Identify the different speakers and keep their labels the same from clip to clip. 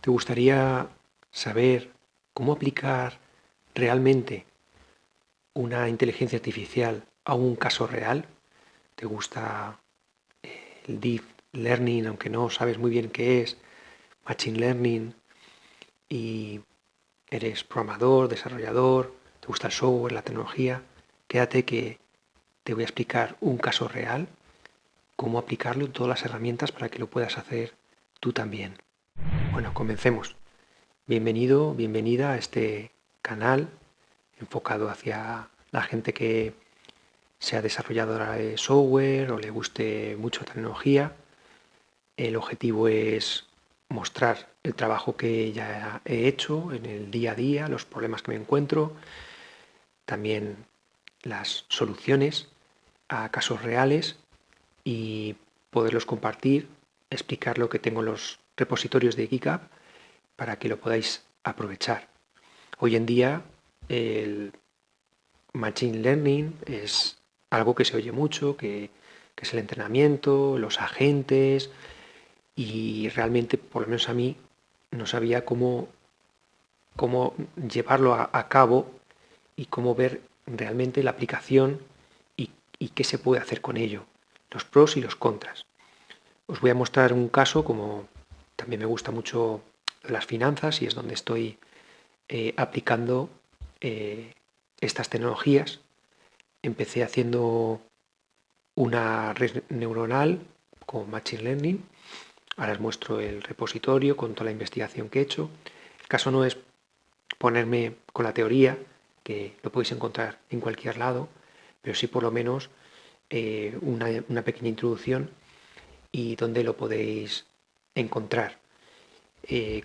Speaker 1: ¿Te gustaría saber cómo aplicar realmente una inteligencia artificial a un caso real? ¿Te gusta el deep learning, aunque no sabes muy bien qué es, machine learning, y eres programador, desarrollador, te gusta el software, la tecnología? Quédate que te voy a explicar un caso real, cómo aplicarlo, todas las herramientas para que lo puedas hacer tú también. Bueno, comencemos. Bienvenido, bienvenida a este canal enfocado hacia la gente que sea desarrolladora de software o le guste mucho tecnología. El objetivo es mostrar el trabajo que ya he hecho en el día a día, los problemas que me encuentro, también las soluciones a casos reales y poderlos compartir, explicar lo que tengo en los repositorios de GitHub para que lo podáis aprovechar. Hoy en día el Machine Learning es algo que se oye mucho, que es el entrenamiento, los agentes, y realmente, por lo menos a mí, no sabía cómo llevarlo a cabo y cómo ver realmente la aplicación y qué se puede hacer con ello, los pros y los contras. Os voy a mostrar un caso, como también me gusta mucho las finanzas y es donde estoy aplicando eh, estas tecnologías. Empecé haciendo una red neuronal con Machine Learning. Ahora os muestro el repositorio con toda la investigación que he hecho. El caso no es ponerme con la teoría, que lo podéis encontrar en cualquier lado, pero sí por lo menos una pequeña introducción y dónde lo podéis encontrar.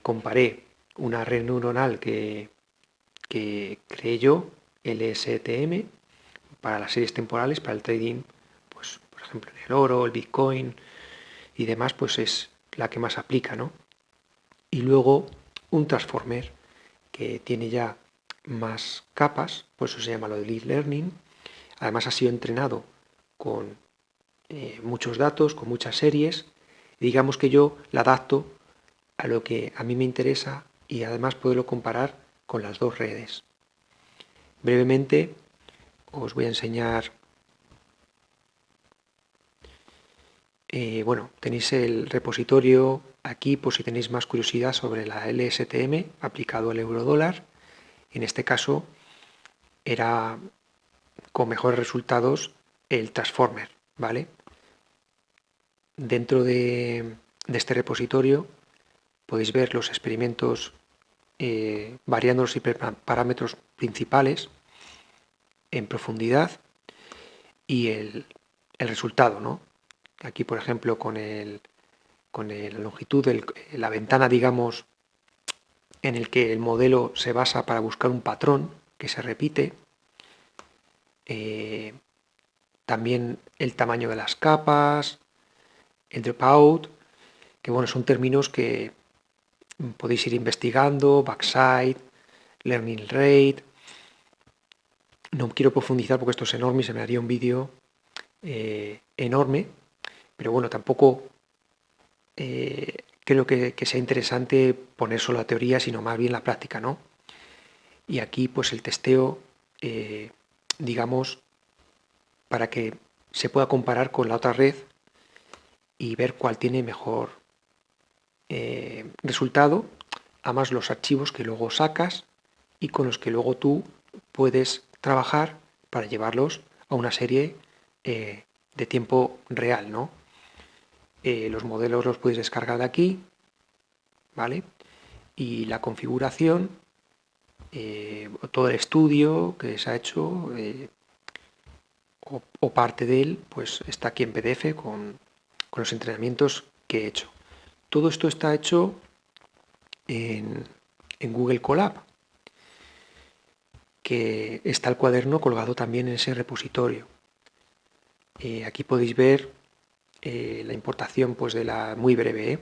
Speaker 1: Comparé una red neuronal que creé yo, LSTM, para las series temporales, para el trading, pues por ejemplo en el oro, el Bitcoin y demás, pues es la que más aplica, ¿no? Y luego un transformer que tiene ya más capas, por eso se llama lo de Deep Learning. Además ha sido entrenado con muchos datos, con muchas series. Y digamos que yo la adapto a lo que a mí me interesa y además poderlo comparar con las dos redes. Brevemente os voy a enseñar. Bueno, tenéis el repositorio aquí por si tenéis más curiosidad sobre la LSTM aplicado al euro dólar. En este caso era con mejores resultados el transformer, ¿vale? Dentro de este repositorio podéis ver los experimentos variando los hiperparámetros principales en profundidad y el resultado, ¿no? Aquí, por ejemplo, con la longitud, la ventana, digamos, en el que el modelo se basa para buscar un patrón que se repite. También el tamaño de las capas, el dropout, que bueno, son términos que podéis ir investigando, backside, learning rate. No quiero profundizar porque esto es enorme y se me haría un vídeo enorme, pero bueno, tampoco creo que sea interesante poner solo la teoría, sino más bien la práctica, ¿no? Y aquí pues el testeo, digamos, para que se pueda comparar con la otra red y ver cuál tiene mejor resultado, además los archivos que luego sacas y con los que luego tú puedes trabajar para llevarlos a una serie de tiempo real, ¿no? Los modelos los puedes descargar de aquí, ¿vale? Y la configuración, todo el estudio que se ha hecho o parte de él, pues está aquí en PDF con los entrenamientos que he hecho. Todo esto está hecho en Google Colab, que está el cuaderno colgado también en ese repositorio. Aquí podéis ver la importación pues, muy breve,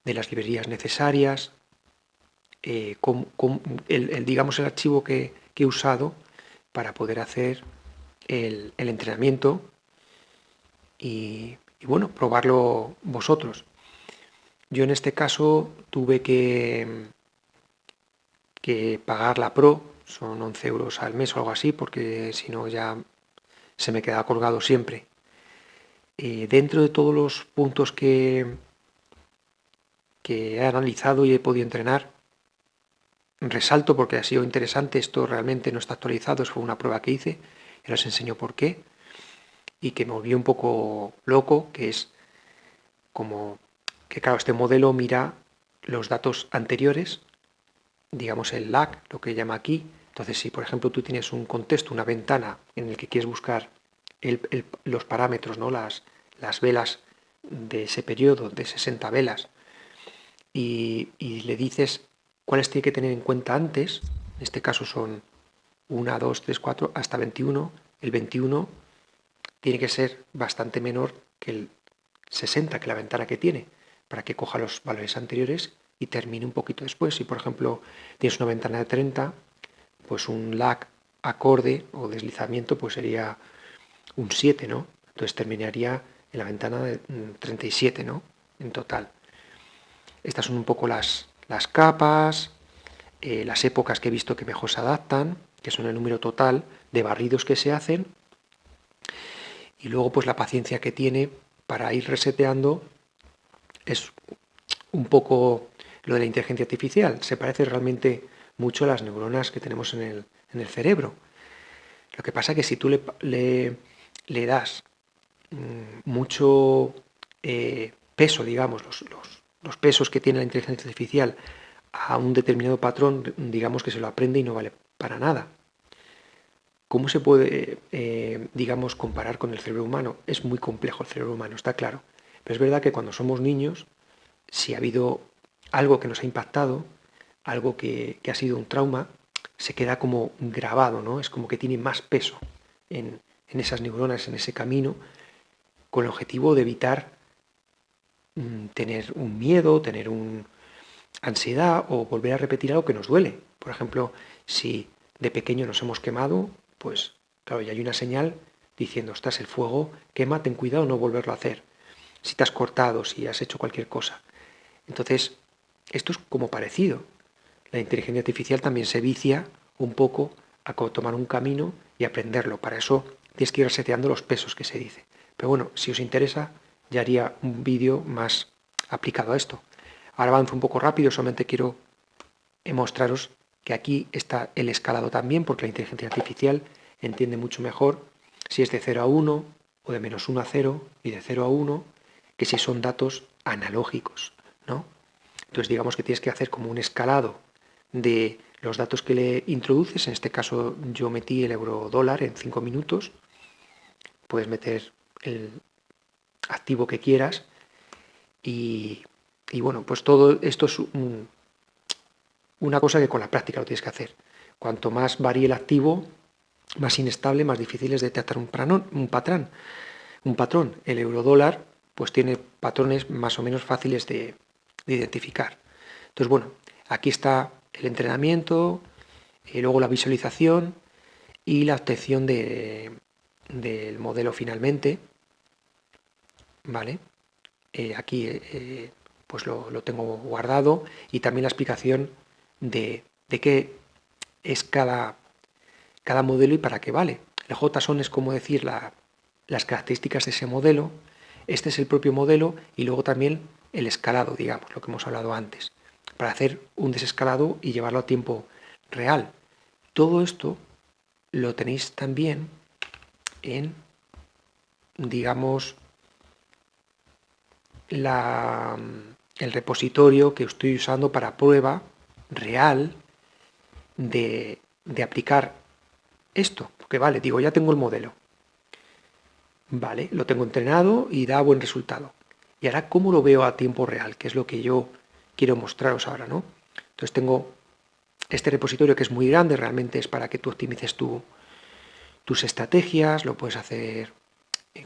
Speaker 1: de las librerías necesarias, digamos el archivo que he usado para poder hacer el entrenamiento y bueno, probarlo vosotros. Yo en este caso tuve que pagar la Pro, son 11 euros al mes o algo así, porque si no ya se me queda colgado siempre. Dentro de todos los puntos que he analizado y he podido entrenar, resalto porque ha sido interesante, esto realmente no está actualizado, es fue una prueba que hice, y ahora os enseño por qué, y que me volvió un poco loco, que es como que claro, este modelo mira los datos anteriores, digamos el lag, lo que llama aquí. Entonces, si por ejemplo tú tienes un contexto, una ventana en el que quieres buscar los parámetros, ¿no? las velas de ese periodo, de 60 velas, y le dices cuáles tiene que tener en cuenta antes, en este caso son 1, 2, 3, 4, hasta 21, el 21 tiene que ser bastante menor que el 60, que la ventana que tiene, para que coja los valores anteriores y termine un poquito después. Si por ejemplo tienes una ventana de 30, pues un lag acorde o deslizamiento pues sería un 7, ¿no? Entonces terminaría en la ventana de 37, ¿no? En total. Estas son un poco las capas, las épocas que he visto que mejor se adaptan, que son el número total de barridos que se hacen, y luego pues la paciencia que tiene para ir reseteando. Es un poco lo de la inteligencia artificial, se parece realmente mucho a las neuronas que tenemos en el cerebro. Lo que pasa es que si tú le das mucho peso, digamos, los pesos que tiene la inteligencia artificial a un determinado patrón, digamos que se lo aprende y no vale para nada. ¿Cómo se puede, digamos, comparar con el cerebro humano? Es muy complejo el cerebro humano, está claro. Pero es verdad que cuando somos niños, si ha habido algo que nos ha impactado, algo que ha sido un trauma, se queda como grabado, ¿no? Es como que tiene más peso en esas neuronas, en ese camino, con el objetivo de evitar tener un miedo, tener una ansiedad o volver a repetir algo que nos duele. Por ejemplo, si de pequeño nos hemos quemado, pues claro, ya hay una señal diciendo, estás el fuego, quema, ten cuidado, no volverlo a hacer. Si te has cortado, si has hecho cualquier cosa. Entonces, esto es como parecido. La inteligencia artificial también se vicia un poco a tomar un camino y aprenderlo. Para eso tienes que ir reseteando los pesos que se dice. Pero bueno, si os interesa, ya haría un vídeo más aplicado a esto. Ahora avanzo un poco rápido, solamente quiero mostraros que aquí está el escalado también, porque la inteligencia artificial entiende mucho mejor si es de 0 a 1 o de -1 a 0 y de 0 a 1, que si son datos analógicos, ¿no? Entonces digamos que tienes que hacer como un escalado de los datos que le introduces. En este caso yo metí el euro dólar en 5 minutos. Puedes meter el activo que quieras y bueno, pues todo esto es una cosa que con la práctica lo tienes que hacer. Cuanto más varíe el activo, más inestable, más difícil es detectar un patrón. El euro dólar pues tiene patrones más o menos fáciles de identificar. Entonces, bueno, aquí está el entrenamiento, luego la visualización y la obtención del modelo finalmente, ¿vale? Aquí pues lo tengo guardado y también la explicación de qué es cada modelo y para qué vale. El JSON es como decir las características de ese modelo, este es el propio modelo y luego también el escalado, digamos, lo que hemos hablado antes, para hacer un desescalado y llevarlo a tiempo real. Todo esto lo tenéis también en, digamos, el repositorio que estoy usando para prueba real de aplicar esto. Porque vale, digo, ya tengo el modelo. Vale, lo tengo entrenado y da buen resultado. Y ahora, ¿cómo lo veo a tiempo real? Que es lo que yo quiero mostraros ahora, ¿no? Entonces tengo este repositorio que es muy grande, realmente es para que tú optimices tus estrategias, lo puedes hacer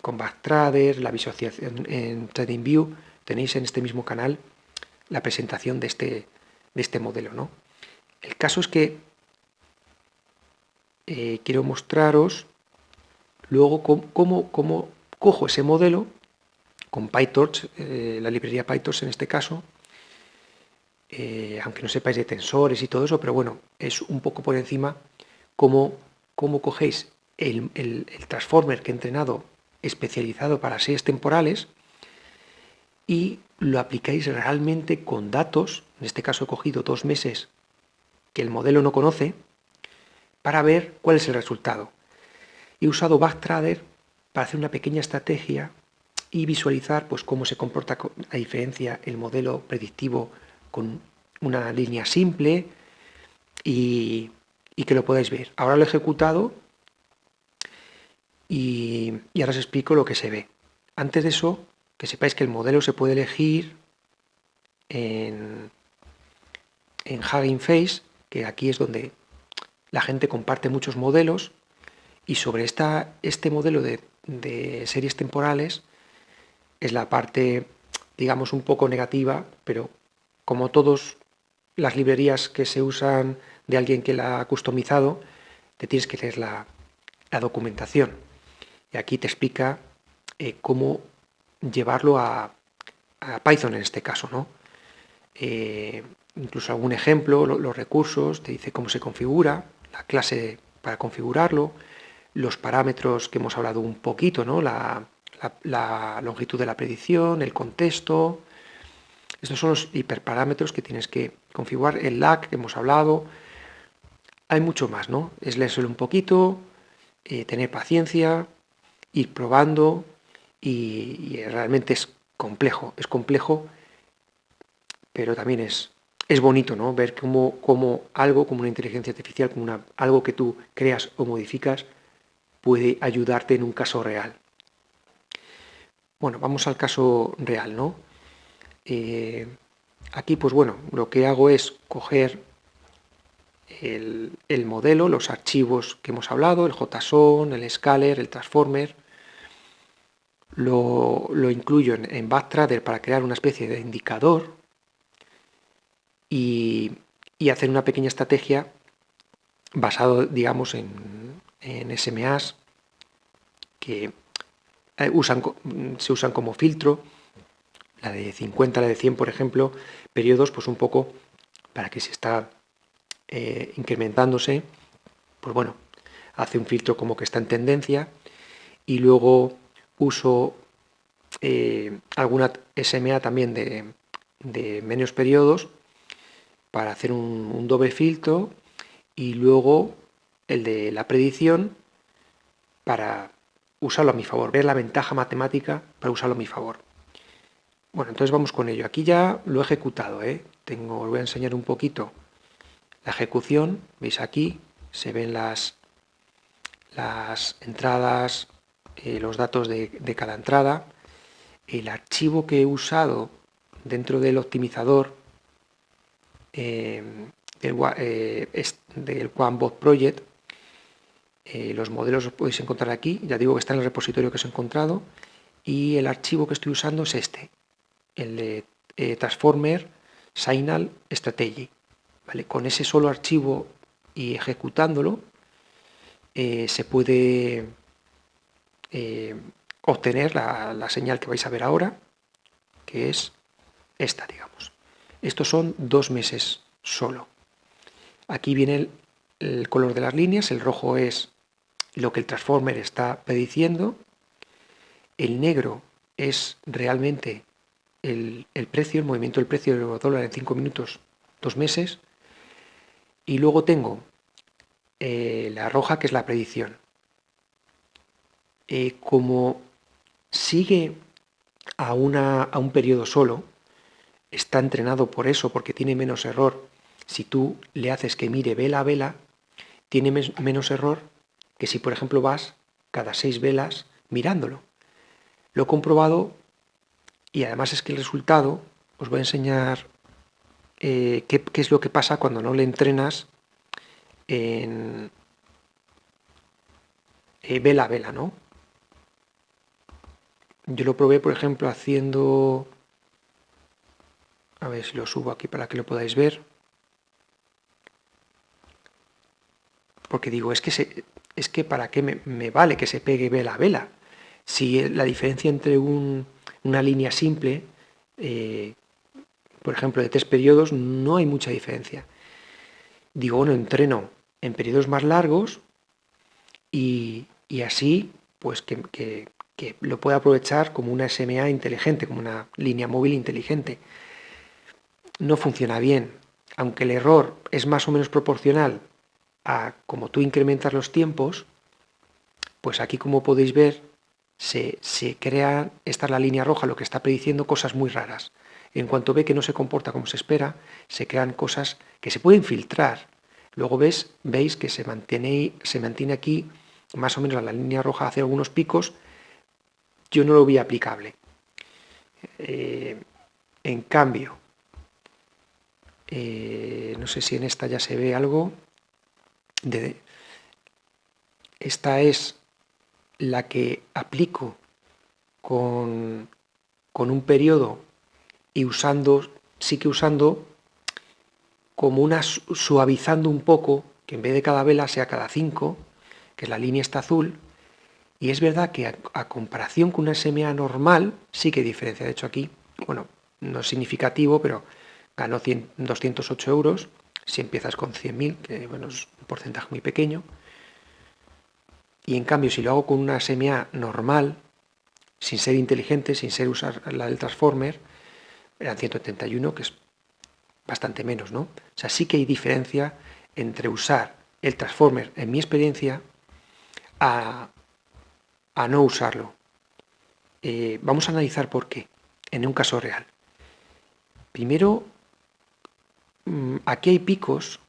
Speaker 1: con Backtrader, la visualización en TradingView. Tenéis en este mismo canal la presentación de este modelo, ¿no? El caso es que quiero mostraros luego cómo cojo ese modelo con PyTorch, la librería PyTorch en este caso, aunque no sepáis de tensores y todo eso, pero bueno, es un poco por encima cómo cogéis el transformer que he entrenado especializado para series temporales y lo aplicáis realmente con datos, en este caso he cogido 2 meses que el modelo no conoce, para ver cuál es el resultado. He usado Backtrader para hacer una pequeña estrategia y visualizar pues, cómo se comporta a diferencia el modelo predictivo con una línea simple y que lo podáis ver. Ahora lo he ejecutado y ahora os explico lo que se ve. Antes de eso, que sepáis que el modelo se puede elegir en Hugging Face, que aquí es donde la gente comparte muchos modelos, y sobre este modelo de series temporales es la parte, digamos, un poco negativa, pero como todas las librerías que se usan de alguien que la ha customizado, te tienes que leer la documentación. Y aquí te explica cómo llevarlo a Python en este caso, ¿no? Incluso algún ejemplo, los recursos, te dice cómo se configura, la clase para configurarlo, los parámetros que hemos hablado un poquito, ¿no? La longitud de la predicción, el contexto. Estos son los hiperparámetros que tienes que configurar, el lag que hemos hablado. Hay mucho más, ¿no? Es leérselo un poquito, tener paciencia, ir probando y realmente es complejo, pero también es bonito, ¿no? Ver cómo algo, como una inteligencia artificial, como algo que tú creas o modificas, puede ayudarte en un caso real. Bueno, vamos al caso real, ¿no? Aquí, pues bueno, lo que hago es coger el modelo, los archivos que hemos hablado, el JSON, el scaler, el transformer, lo incluyo en Backtrader para crear una especie de indicador y hacer una pequeña estrategia basado, digamos, en SMAs que se usan como filtro, la de 50, la de 100, por ejemplo, periodos, pues un poco para que si está incrementándose, pues bueno, hace un filtro como que está en tendencia y luego uso alguna SMA también de menos periodos para hacer un doble filtro y luego el de la predicción para usarlo a mi favor, ver la ventaja matemática para usarlo a mi favor. Bueno, entonces vamos con ello. Aquí ya lo he ejecutado, ¿eh? Os voy a enseñar un poquito la ejecución. Veis aquí, se ven las entradas, los datos de cada entrada. El archivo que he usado dentro del optimizador del OneBot Project, los modelos los podéis encontrar aquí, ya digo que está en el repositorio que os he encontrado, y el archivo que estoy usando es este, el de Transformer Signal Strategy. ¿Vale? Con ese solo archivo y ejecutándolo se puede obtener la señal que vais a ver ahora, que es esta, digamos. Estos son 2 meses solo. Aquí viene el color de las líneas, el rojo es lo que el transformer está prediciendo, el negro es realmente el precio, el movimiento del precio del euro-dólar en 5 minutos, 2 meses, y luego tengo la roja que es la predicción. Como sigue a un periodo solo, está entrenado por eso, porque tiene menos error. Si tú le haces que mire vela a vela, tiene menos error que si, por ejemplo, vas cada 6 velas mirándolo. Lo he comprobado y además es que el resultado, os voy a enseñar qué es lo que pasa cuando no le entrenas en vela a vela, ¿no? Yo lo probé, por ejemplo, haciendo... A ver si lo subo aquí para que lo podáis ver. Porque digo, es que ¿para qué me vale que se pegue vela a vela? Si la diferencia entre una línea simple por ejemplo, de 3 periodos, no hay mucha diferencia. Digo, bueno, entreno en periodos más largos y así, pues que lo pueda aprovechar como una SMA inteligente, como una línea móvil inteligente. No funciona bien. Aunque el error es más o menos proporcional a como tú incrementas los tiempos, pues aquí, como podéis ver, se crea, esta es la línea roja, lo que está prediciendo cosas muy raras. En cuanto ve que no se comporta como se espera, se crean cosas que se pueden filtrar. Luego veis que se mantiene aquí más o menos la línea roja, hace algunos picos. Yo no lo vi aplicable. En cambio, no sé si en esta ya se ve algo. Esta es la que aplico con un periodo y sí que usando como una suavizando un poco, que en vez de cada vela sea cada 5, que es la línea esta azul, y es verdad que a comparación con una SMA normal, sí que hay diferencia. De hecho aquí, bueno, no es significativo, pero ganó 208 euros, si empiezas con 100.000, que bueno, es un porcentaje muy pequeño. Y en cambio, si lo hago con una SMA normal, sin ser inteligente, sin ser usar la del Transformer, eran 171, que es bastante menos, ¿no? O sea, sí que hay diferencia entre usar el Transformer, en mi experiencia, a no usarlo. Vamos a analizar por qué, en un caso real. Primero, aquí hay picos.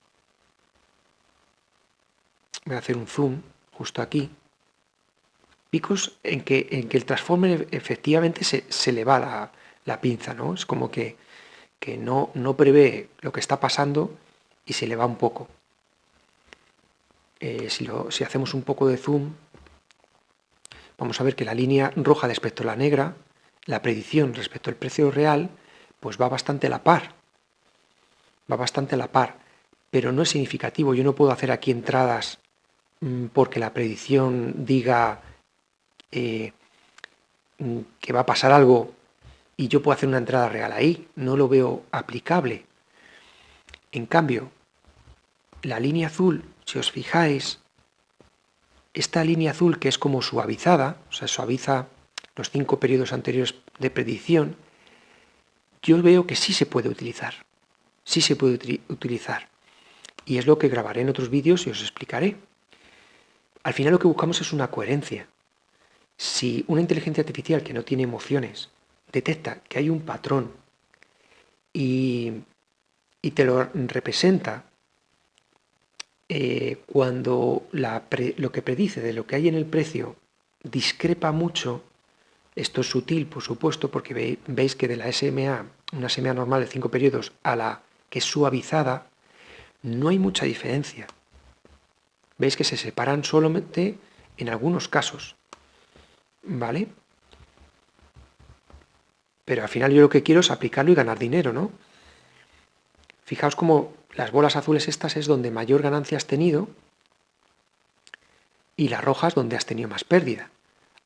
Speaker 1: Voy a hacer un zoom justo aquí. Picos en que el Transformer efectivamente se le va la pinza, ¿no? Es como que no prevé lo que está pasando y se le va un poco. Si hacemos un poco de zoom, vamos a ver que la línea roja respecto a la negra, la predicción respecto al precio real, pues va bastante a la par. Va bastante a la par, pero no es significativo. Yo no puedo hacer aquí entradas porque la predicción diga que va a pasar algo y yo puedo hacer una entrada real ahí. No lo veo aplicable. En cambio, la línea azul, si os fijáis, esta línea azul que es como suavizada, o sea, suaviza los 5 periodos anteriores de predicción, yo veo que sí se puede utilizar. Sí se puede utilizar. Y es lo que grabaré en otros vídeos y os explicaré. Al final lo que buscamos es una coherencia. Si una inteligencia artificial que no tiene emociones detecta que hay un patrón y te lo representa cuando lo que predice de lo que hay en el precio discrepa mucho, esto es sutil, por supuesto, porque veis que de la SMA, una SMA normal de 5 periodos, a la que es suavizada, no hay mucha diferencia. Veis que se separan solamente en algunos casos, ¿vale? Pero al final yo lo que quiero es aplicarlo y ganar dinero, ¿no? Fijaos cómo las bolas azules estas es donde mayor ganancia has tenido y las rojas donde has tenido más pérdida.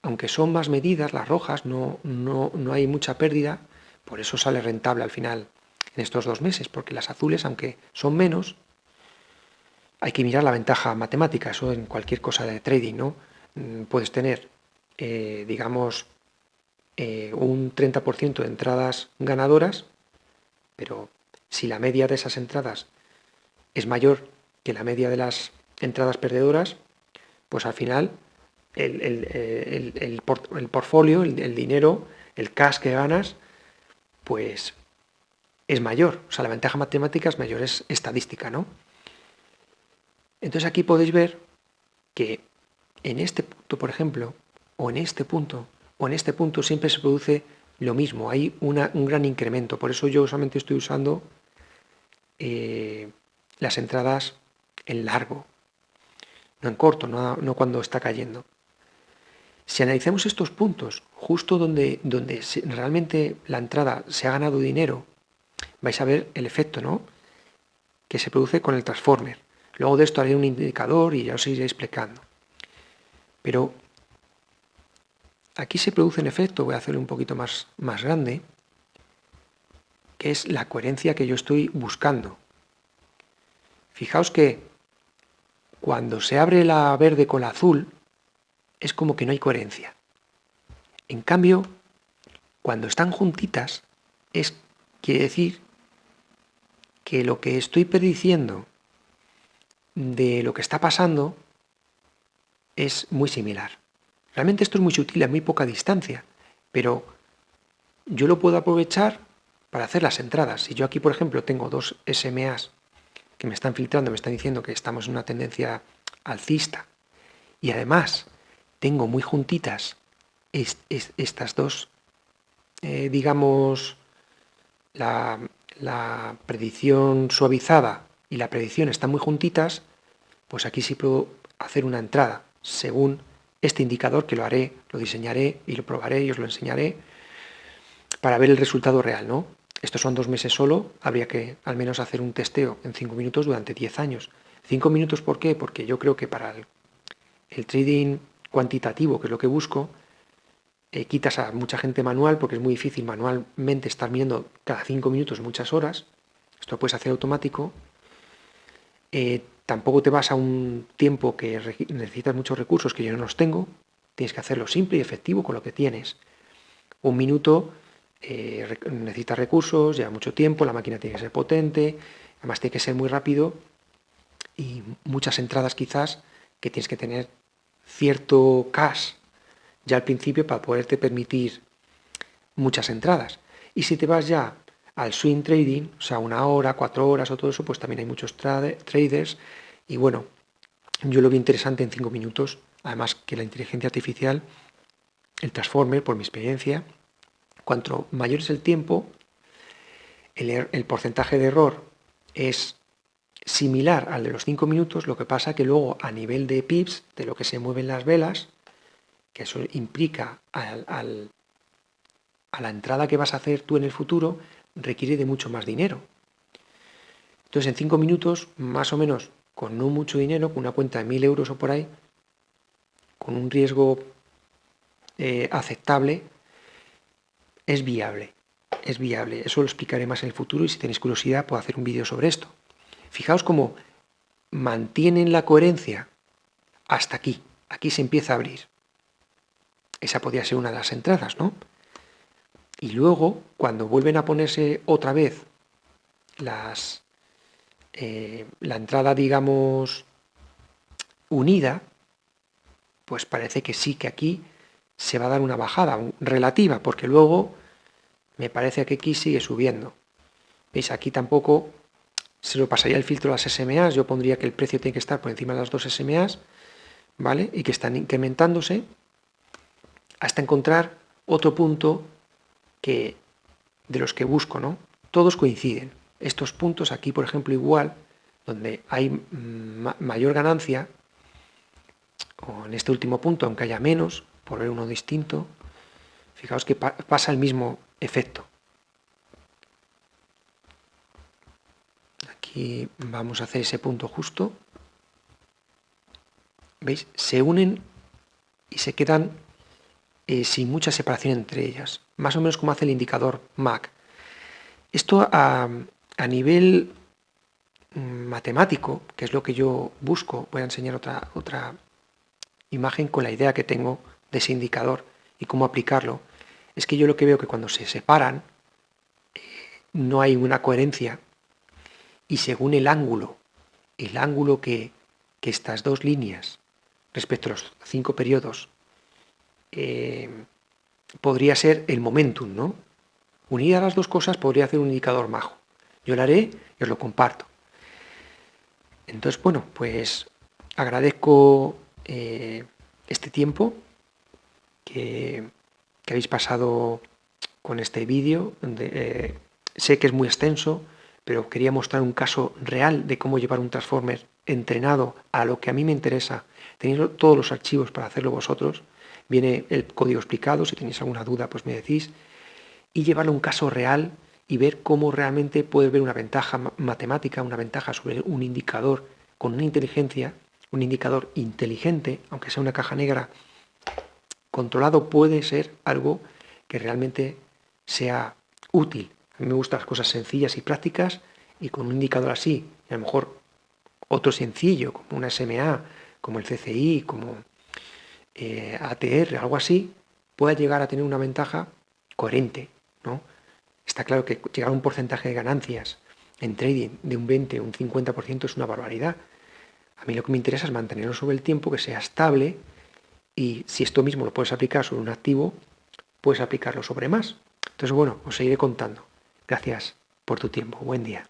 Speaker 1: Aunque son más medidas, las rojas no hay mucha pérdida, por eso sale rentable al final en estos 2 meses, porque las azules, aunque son menos, hay que mirar la ventaja matemática, eso en cualquier cosa de trading, ¿no? Puedes tener, digamos, un 30% de entradas ganadoras, pero si la media de esas entradas es mayor que la media de las entradas perdedoras, pues al final el portfolio, el dinero, el cash que ganas, pues es mayor. O sea, la ventaja matemática es mayor, es estadística, ¿no? Entonces aquí podéis ver que en este punto, por ejemplo, o en este punto, siempre se produce lo mismo, hay un gran incremento. Por eso yo solamente estoy usando las entradas en largo, no en corto, no cuando está cayendo. Si analizamos estos puntos, justo donde realmente la entrada se ha ganado dinero, vais a ver el efecto, ¿no?, que se produce con el Transformer. Luego de esto haré un indicador y ya os iré explicando. Pero aquí se produce un efecto, voy a hacerlo un poquito más grande, que es la coherencia que yo estoy buscando. Fijaos que cuando se abre la verde con la azul, es como que no hay coherencia. En cambio, cuando están juntitas, quiere decir que lo que estoy prediciendo de lo que está pasando es muy similar. Realmente esto es muy sutil a muy poca distancia, pero yo lo puedo aprovechar para hacer las entradas. Si yo aquí, por ejemplo, tengo dos SMAs que me están filtrando, me están diciendo que estamos en una tendencia alcista, y además tengo muy juntitas estas dos, digamos, la predicción suavizada y la predicción están muy juntitas, pues aquí sí puedo hacer una entrada según este indicador, que lo haré, lo diseñaré y lo probaré y os lo enseñaré para ver el resultado real, ¿no? Estos son 2 meses solo, habría que al menos hacer un testeo en 5 minutos durante 10 años. 5 minutos, ¿por qué? Porque yo creo que para el trading cuantitativo, que es lo que busco, quitas a mucha gente manual, porque es muy difícil manualmente estar mirando cada 5 minutos muchas horas. Esto lo puedes hacer automático. Tampoco te vas a un tiempo que necesitas muchos recursos que yo no los tengo. Tienes que hacerlo simple y efectivo con lo que tienes. Un minuto necesita recursos, lleva mucho tiempo, la máquina tiene que ser potente, además tiene que ser muy rápido y muchas entradas quizás que tienes que tener cierto cash ya al principio para poderte permitir muchas entradas. Y si te vas ya al swing trading, o sea, 1 hora, 4 horas o todo eso, pues también hay muchos traders y bueno, yo lo veo interesante en 5 minutos, además que la inteligencia artificial, el transformer, por mi experiencia, cuanto mayor es el tiempo, el porcentaje de error es similar al de los 5 minutos, lo que pasa que luego a nivel de pips, de lo que se mueven las velas, que eso implica a la entrada que vas a hacer tú en el futuro, requiere de mucho más dinero. Entonces en 5 minutos, más o menos, con no mucho dinero, con una cuenta de 1.000 euros o por ahí, con un riesgo aceptable, es viable. Es viable. Eso lo explicaré más en el futuro y si tenéis curiosidad puedo hacer un vídeo sobre esto. Fijaos cómo mantienen la coherencia hasta aquí. Aquí se empieza a abrir. Esa podría ser una de las entradas, ¿no? Y luego, cuando vuelven a ponerse otra vez la entrada, digamos, unida, pues parece que sí, que aquí se va a dar una bajada relativa, porque luego me parece que aquí sigue subiendo. ¿Veis? Aquí tampoco se lo pasaría el filtro a las SMAs, yo pondría que el precio tiene que estar por encima de las 2 SMAs, ¿vale? Y que están incrementándose hasta encontrar otro punto que de los que busco, ¿no? Todos coinciden. Estos puntos aquí, por ejemplo, igual, donde hay mayor ganancia, o en este último punto, aunque haya menos, por ver uno distinto, fijaos que pasa el mismo efecto. Aquí vamos a hacer ese punto justo. ¿Veis? Se unen y se quedan sin mucha separación entre ellas. Más o menos como hace el indicador MAC. Esto a nivel matemático, que es lo que yo busco, voy a enseñar otra imagen con la idea que tengo de ese indicador y cómo aplicarlo. Es que yo lo que veo que cuando se separan no hay una coherencia y según el ángulo que estas dos líneas respecto a los 5 periodos podría ser el momentum, ¿no? Unida las dos cosas podría hacer un indicador majo. Yo lo haré y os lo comparto. Entonces, bueno, pues agradezco este tiempo que habéis pasado con este vídeo. Sé que es muy extenso, pero quería mostrar un caso real de cómo llevar un transformer entrenado a lo que a mí me interesa. Tenéis todos los archivos para hacerlo vosotros. Viene el código explicado, si tenéis alguna duda pues me decís. Y llevarlo a un caso real y ver cómo realmente puedes ver una ventaja matemática, una ventaja sobre un indicador con una inteligencia, un indicador inteligente, aunque sea una caja negra controlado, puede ser algo que realmente sea útil. A mí me gustan las cosas sencillas y prácticas, y con un indicador así, y a lo mejor otro sencillo, como una SMA, como el CCI, como ATR, algo así, pueda llegar a tener una ventaja coherente, ¿no? Está claro que llegar a un porcentaje de ganancias en trading de un 20 o un 50% es una barbaridad. A mí lo que me interesa es mantenerlo sobre el tiempo, que sea estable, y si esto mismo lo puedes aplicar sobre un activo, puedes aplicarlo sobre más. Entonces, bueno, os seguiré contando. Gracias por tu tiempo. Buen día.